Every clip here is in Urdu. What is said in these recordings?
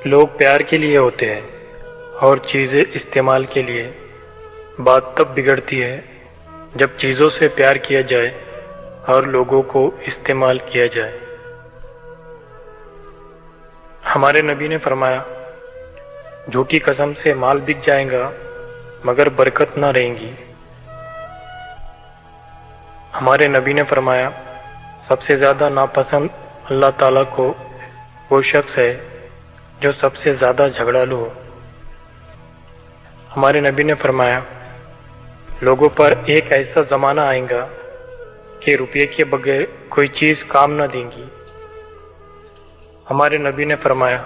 لوگ پیار کے لیے ہوتے ہیں اور چیزیں استعمال کے لیے۔ بات تب بگڑتی ہے جب چیزوں سے پیار کیا جائے اور لوگوں کو استعمال کیا جائے۔ ہمارے نبی نے فرمایا، جھوٹی قسم سے مال بک جائے گا مگر برکت نہ رہیں گی۔ ہمارے نبی نے فرمایا، سب سے زیادہ ناپسند اللہ تعالیٰ کو وہ شخص ہے جو سب سے زیادہ جھگڑالو ہو۔ ہمارے نبی نے فرمایا، لوگوں پر ایک ایسا زمانہ آئے گا کہ روپے کے بغیر کوئی چیز کام نہ دیں گی۔ ہمارے نبی نے فرمایا،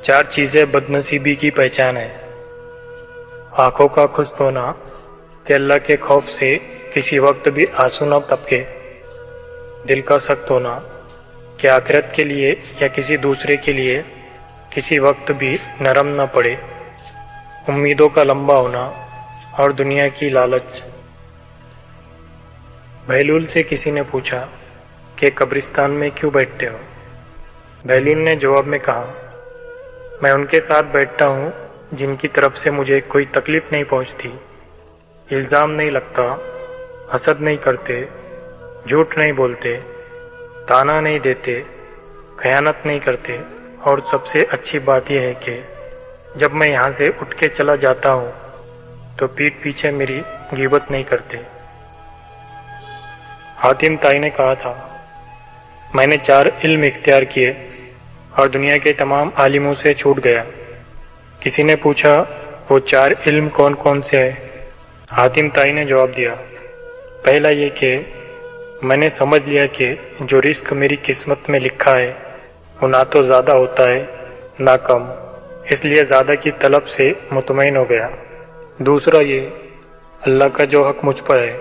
4 چیزیں بدنصیبی کی پہچان ہے۔ آنکھوں کا خشک ہونا کہ اللہ کے خوف سے کسی وقت بھی آنسو نہ ٹپکے، دل کا سخت ہونا کہ آخرت کے لیے یا کسی دوسرے کے لیے کسی وقت بھی نرم نہ پڑے، امیدوں کا لمبا ہونا اور دنیا کی لالچ۔ بہلول سے کسی نے پوچھا کہ قبرستان میں کیوں بیٹھتے ہو؟ بہلول نے جواب میں کہا، میں ان کے ساتھ بیٹھتا ہوں جن کی طرف سے مجھے کوئی تکلیف نہیں پہنچتی، الزام نہیں لگتا، حسد نہیں کرتے، جھوٹ نہیں بولتے، تانا نہیں دیتے، خیانت نہیں کرتے، اور سب سے اچھی بات یہ ہے کہ جب میں یہاں سے اٹھ کے چلا جاتا ہوں تو پیٹھ پیچھے میری غیبت نہیں کرتے۔ حاتم طائی نے کہا تھا، میں نے 4 علم اختیار کیے اور دنیا کے تمام عالموں سے چھوٹ گیا۔ کسی نے پوچھا، وہ 4 علم کون کون سے ہیں؟ حاتم طائی نے جواب دیا، پہلا یہ کہ میں نے سمجھ لیا کہ جو رزق میری قسمت میں لکھا ہے وہ نہ تو زیادہ ہوتا ہے نہ کم، اس لیے زیادہ کی طلب سے مطمئن ہو گیا۔ دوسرا یہ، اللہ کا جو حق مجھ پر ہے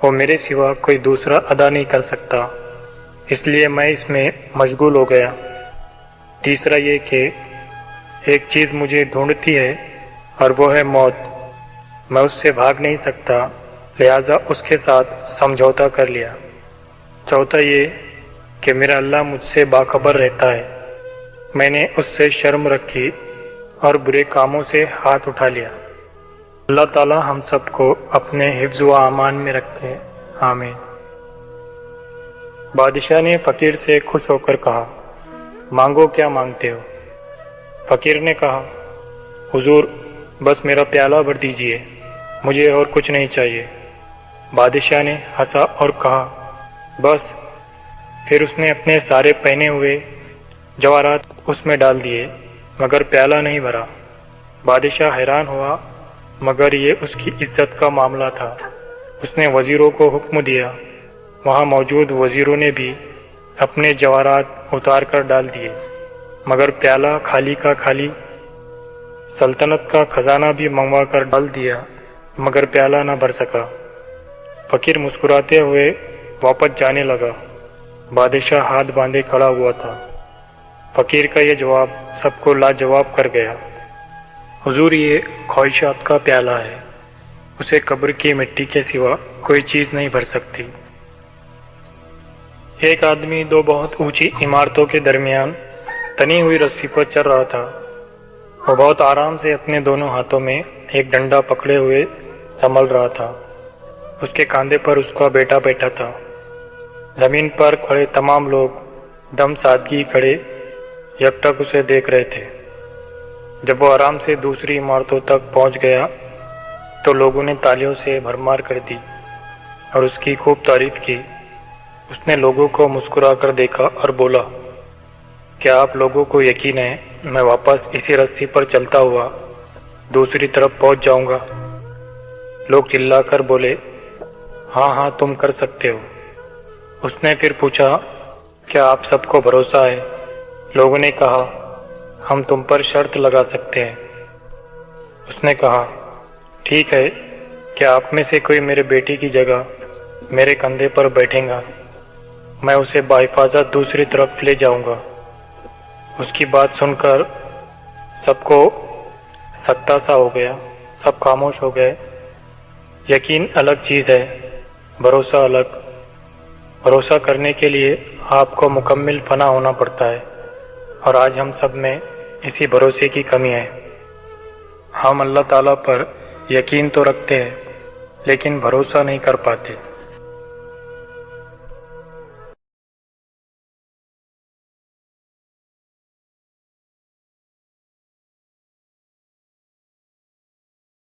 وہ میرے سوا کوئی دوسرا ادا نہیں کر سکتا، اس لیے میں اس میں مشغول ہو گیا۔ تیسرا یہ کہ ایک چیز مجھے ڈھونڈتی ہے اور وہ ہے موت، میں اس سے بھاگ نہیں سکتا، لہٰذا اس کے ساتھ سمجھوتا کر لیا۔ چوتھا یہ کہ میرا اللہ مجھ سے باخبر رہتا ہے، میں نے اس سے شرم رکھی اور برے کاموں سے ہاتھ اٹھا لیا۔ اللہ تعالی ہم سب کو اپنے حفظ و امان میں رکھے، آمین۔ بادشاہ نے فقیر سے خوش ہو کر کہا، مانگو کیا مانگتے ہو؟ فقیر نے کہا، حضور بس میرا پیالہ بھر دیجئے، مجھے اور کچھ نہیں چاہیے۔ بادشاہ نے ہنسا اور کہا، بس۔ پھر اس نے اپنے سارے پہنے ہوئے جواہرات اس میں ڈال دیے مگر پیالہ نہیں بھرا۔ بادشاہ حیران ہوا مگر یہ اس کی عزت کا معاملہ تھا۔ اس نے وزیروں کو حکم دیا، وہاں موجود وزیروں نے بھی اپنے جواہرات اتار کر ڈال دیے مگر پیالہ خالی کا خالی۔ سلطنت کا خزانہ بھی منگوا کر ڈال دیا مگر پیالہ نہ بھر سکا۔ فقیر مسکراتے ہوئے واپس جانے لگا۔ بادشاہ ہاتھ باندھے کھڑا ہوا تھا۔ فقیر کا یہ جواب سب کو لاجواب کر گیا، حضور یہ خواہشات کا پیالہ ہے، اسے قبر کی مٹی کے سوا کوئی چیز نہیں بھر سکتی۔ ایک آدمی 2 بہت اونچی عمارتوں کے درمیان تنی ہوئی رسی پر چل رہا تھا۔ وہ بہت آرام سے اپنے دونوں ہاتھوں میں ایک ڈنڈا پکڑے ہوئے سنبھل رہا تھا۔ اس کے کاندھے پر اس کا بیٹا بیٹھا تھا۔ زمین پر کھڑے تمام لوگ دم سادگی کھڑے یکٹک اسے دیکھ رہے تھے۔ جب وہ آرام سے دوسری عمارتوں تک پہنچ گیا تو لوگوں نے تالیوں سے بھرمار کر دی اور اس کی خوب تعریف کی۔ اس نے لوگوں کو مسکرا کر دیکھا اور بولا، کیا آپ لوگوں کو یقین ہے میں واپس اسی رسی پر چلتا ہوا دوسری طرف پہنچ جاؤں گا؟ لوگ چلا کر بولے، ہاں ہاں تم کر سکتے ہو۔ اس نے پھر پوچھا، کیا آپ سب کو بھروسہ ہے؟ لوگوں نے کہا، ہم تم پر شرط لگا سکتے ہیں۔ اس نے کہا، ٹھیک ہے، کیا آپ میں سے کوئی میرے بیٹی کی جگہ میرے کندھے پر بیٹھیں گا؟ میں اسے بحفاظت دوسری طرف لے جاؤں گا۔ اس کی بات سن کر سب کو سکتہ سا ہو گیا، سب خاموش ہو گئے۔ یقین الگ چیز ہے، بھروسہ الگ۔ بھروسہ کرنے کے لیے آپ کو مکمل فنا ہونا پڑتا ہے، اور آج ہم سب میں اسی بھروسے کی کمی ہے۔ ہم اللہ تعالیٰ پر یقین تو رکھتے ہیں لیکن بھروسہ نہیں کر پاتے۔